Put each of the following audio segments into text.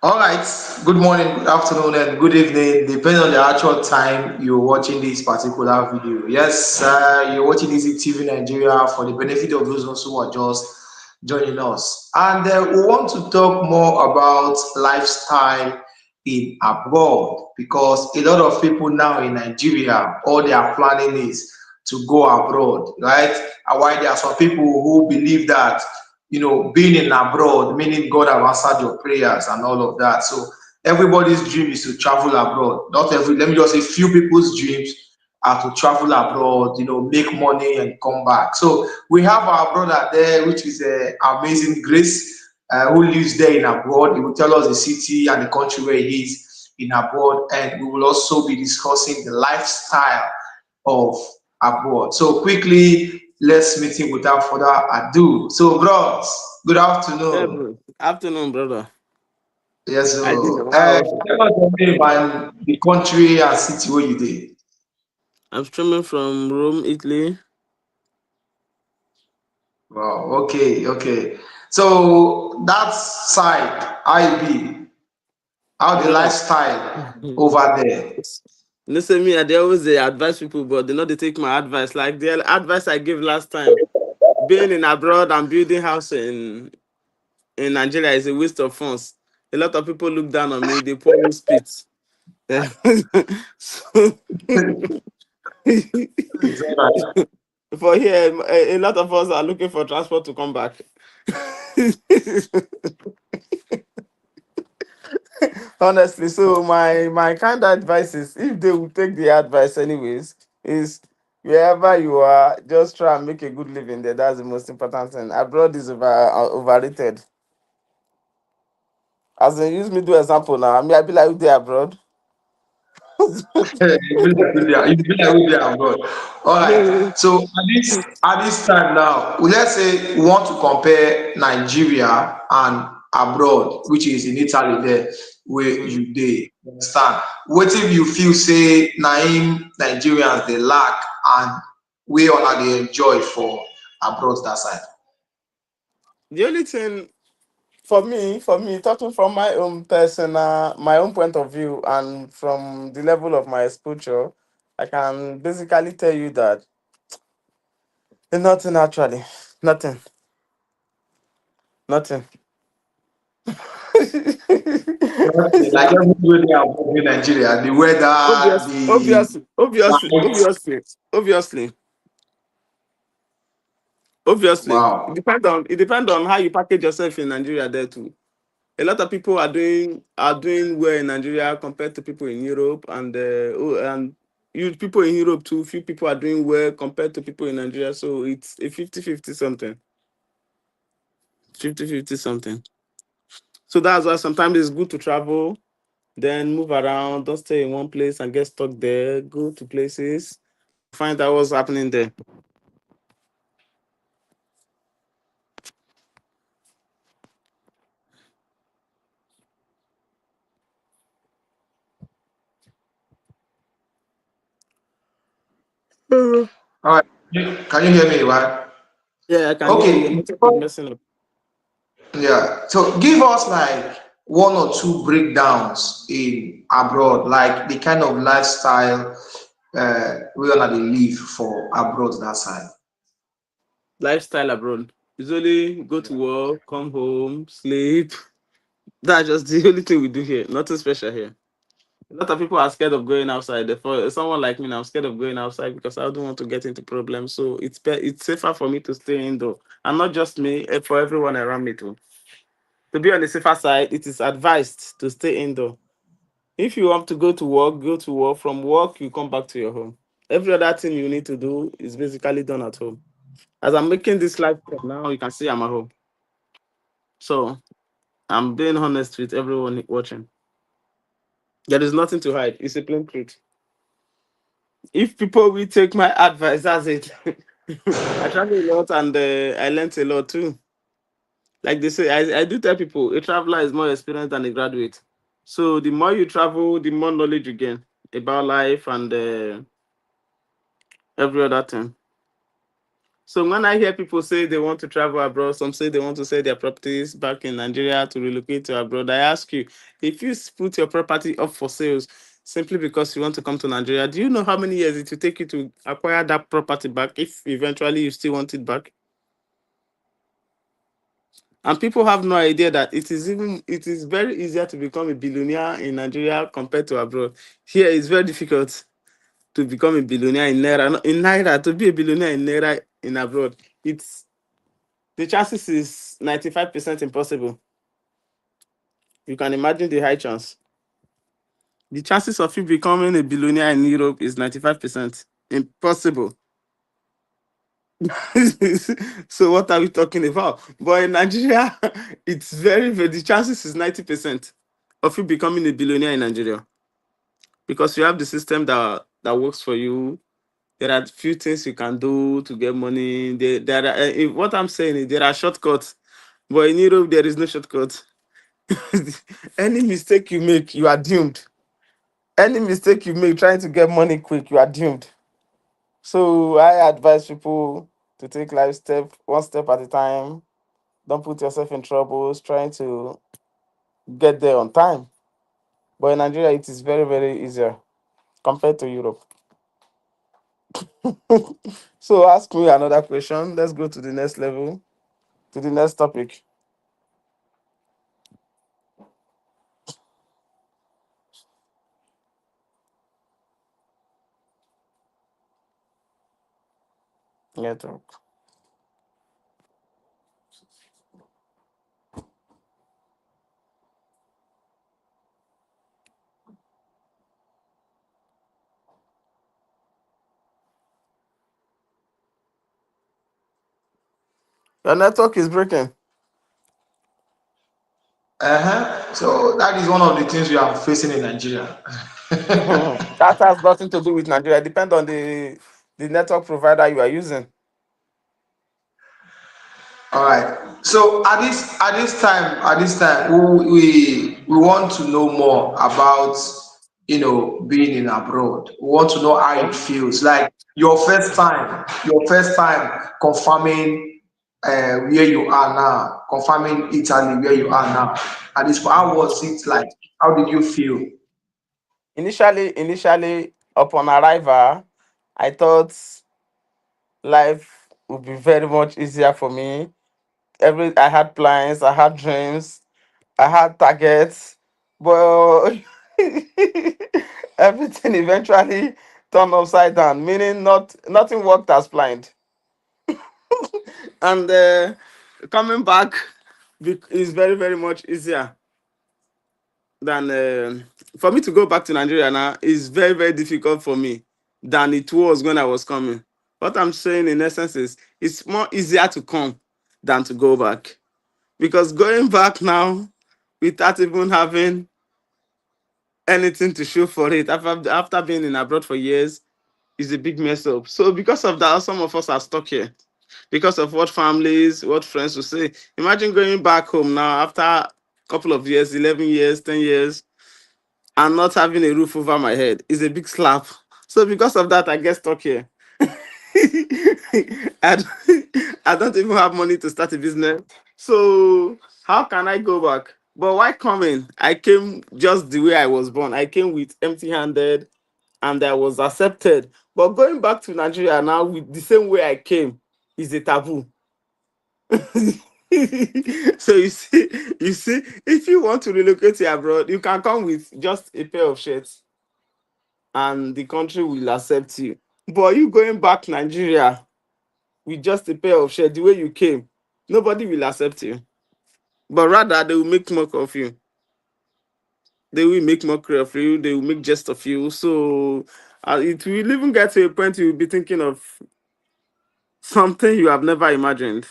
All right. Good morning, good afternoon, and good evening, depending on the actual time you're watching this particular video. Yes, you're watching Easy TV Nigeria for the benefit of those who are just joining us. And we want to talk more about lifestyle in abroad because a lot of people now in Nigeria, all they are planning is to go abroad, right? And why there are some people who believe that being in abroad, meaning God have answered your prayers and all of that. So everybody's dream is to travel abroad. Not every, let me just say, few people's dreams are to travel abroad, make money and come back. So we have our brother there, which is amazing Grace, who lives there in abroad. He will tell us the city and the country where he is in abroad, and we will also be discussing the lifestyle of abroad. So quickly, let's meet him without further ado. So, bros, good Yeah, afternoon. bro. Afternoon, brother. Yes, I did so wow. tell us your name and the country and city where you did. I'm streaming from Rome, Italy. Wow, okay, okay. So that side, IB, how the Brother. lifestyle over there. Listen, me, they always they advise people, but they know they take my advice. Like the advice I gave last time, being in abroad and building house in Nigeria is a waste of funds. A lot of people look down on me. They pour me spit. So, Is that right? for here, a lot of us are looking for transport to come back. Honestly, so my kind of advice is if they will take the advice anyways, is wherever you are, just try and make a good living there. That's the most important thing. Abroad is overrated. As in, use me do example now. I mean, I be like, they abroad. You be like we there abroad. All right. So at this time now, let's say we want to compare Nigeria and abroad, which is in Italy there, where Mhm. you dey. You understand? What if you feel say naim Nigerians they lack and we all they enjoy for abroad that side? The only thing for me, talking from my own point of view, and from the level of my exposure, I can basically tell you that nothing actually, nothing, nothing. Like everywhere they are abroad in Nigeria, the weather, Obvious, the obviously, obviously, light. obviously, obviously, obviously. Wow. It depends on how you package yourself in Nigeria there too. A lot of people are doing well in Nigeria compared to people in Europe, and you people in Europe too. Few people are doing well compared to people in Nigeria. So it's a 50-50 something. 50-50 something. So that's why sometimes it's good to travel, then move around, don't stay in one place and get stuck there. Go to places, find out what's happening there. All right. Can you hear me, right? Yeah, I can hear you. Your Okay. network is messing up. Yeah. So give us like one or two breakdowns in abroad, like the kind of lifestyle we gonna live for abroad that side. Lifestyle abroad. Usually go to work, come home, sleep. That's just the only thing we do here. Nothing special here. A lot of people are scared of going outside. For someone like me, now, I'm scared of going outside because I don't want to get into problems. So it's safer for me to stay indoor, and not just me, for everyone around me too. To be on the safer side, it is advised to stay indoor. If you want to go to work, go to work. From work, you come back to your home. Every other thing you need to do is basically done at home. As I'm making this live call now, you can see I'm at home. So I'm being honest with everyone watching. There is nothing to hide. It's a plain truth. If people will take my advice, that's it. I travel a lot, and I learned a lot too. Like they say, I do tell people a traveler is more experienced than a graduate. So the more you travel, the more knowledge you gain about life and every other thing. So when I hear people say they want to travel abroad, some say they want to sell their properties back in Nigeria to relocate to abroad. I ask you, if you put your property up for sales simply because you want to come to Nigeria, do you know how many years it will take you to acquire that property back if eventually you still want it back? And people have no idea that it is very easier to become a billionaire in Nigeria compared to abroad. Here it's very difficult to become a billionaire in Naira. In Naira, to be a billionaire in Naira in abroad, it's the chances is 95% impossible. You can imagine the high chance. The chances of you becoming a billionaire in Europe is 95% impossible. So what are we talking about? But in Nigeria, it's very the chances is 90% of you becoming a billionaire in Nigeria because you have the system that works for you. There are few things you can do to get money. There are, what I'm saying is there are shortcuts, but in Europe there is no shortcut. Any mistake you make, you are doomed. Any mistake you make trying to get money quick, you are doomed. So I advise people to take life step one step at a time. Don't put yourself in troubles trying to get there on time. But in Nigeria, it is very easier compared to Europe. So ask me another question. Let's go to the next level, to the next topic. Network. Your network is breaking. So that is one of the things we are facing in Nigeria. That has nothing to do with Nigeria. Depend on the network provider you are using. All right. So at this time, we want to know more about being in abroad. We want to know how Okay. it feels like your first time confirming where you are now, confirming Italy where you are now. At this point, how was it like? How did you feel? Initially, upon arrival, I thought life would be very much easier for me. I had plans, I had dreams, I had targets, but everything eventually turned upside down. Meaning, nothing worked as planned, and coming back is very much easier than for me to go back to Nigeria now is very difficult for me than it was when I was coming. What I'm saying in essence is it's more easier to come than to go back because going back now without even having anything to show for it after being in abroad for years is a big mess up. So because of that, some of us are stuck here because of what families, what friends will say. Imagine going back home now after a couple of years, 11 years, 10 years, and not having a roof over my head is a big slap. So because of that, I get stuck here. I, don't, I don't even have money to start a business. So how can I go back? But why coming? I came just the way I was born. I came with empty-handed and I was accepted. But going back to Nigeria now with the same way I came is a taboo. So you see, if you want to relocate to abroad, you can come with just a pair of shirts and the country will accept you. But you going back Nigeria with just a pair of shirts, the way you came, nobody will accept you. But rather, they will make mock of you. They will make mockery of you. They will make jest of you. So it will even get to a point you will be thinking of something you have never imagined.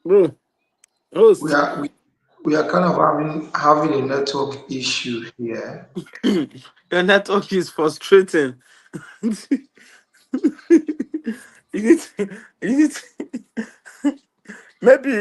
Bro, We host. are we, we are kind of having a network issue here. Your network is frustrating. you need to, you need to, maybe you